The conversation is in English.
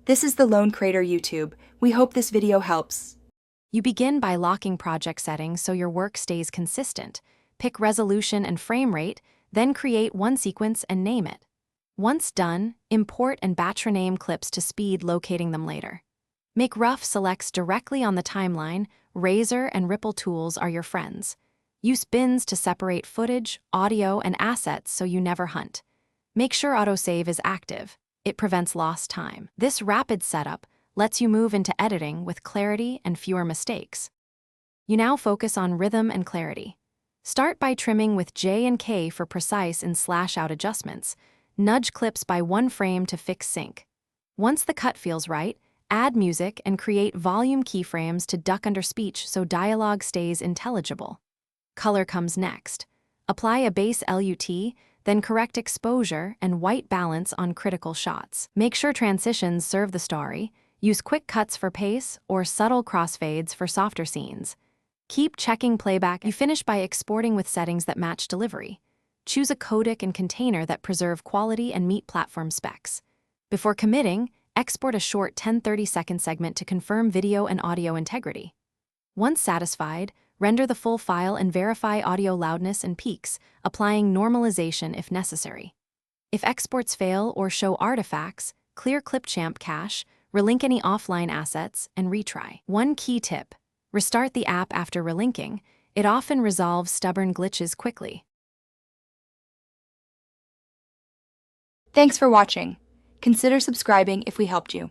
This is the Lone Creator YouTube. We hope this video helps. You begin by locking project settings so your work stays consistent. Pick resolution and frame rate, then create one sequence and name it. Once done, import and batch rename clips to speed locating them later. Make rough selects directly on the timeline. Razor and Ripple tools are your friends. Use bins to separate footage, audio, and assets so you never hunt. Make sure autosave is active. It prevents lost time. This rapid setup lets you move into editing with clarity and fewer mistakes. You now focus on rhythm and clarity. Start by trimming with J and K for precise and slash-out adjustments. Nudge clips by one frame to fix sync. Once the cut feels right, add music and create volume keyframes to duck under speech so dialogue stays intelligible. Color comes next. Apply a base LUT, then correct exposure and white balance on critical shots. Make sure transitions serve the story. Use quick cuts for pace or subtle crossfades for softer scenes. Keep checking playback. You finish by exporting with settings that match delivery. Choose a codec and container that preserve quality and meet platform specs. Before committing, export a short 10-30-second segment to confirm video and audio integrity. Once satisfied, render the full file and verify audio loudness and peaks, applying normalization if necessary. If exports fail or show artifacts, clear Clipchamp cache, relink any offline assets, and retry. One key tip: restart the app after relinking. It often resolves stubborn glitches quickly. Thanks for watching. Consider subscribing if we helped you.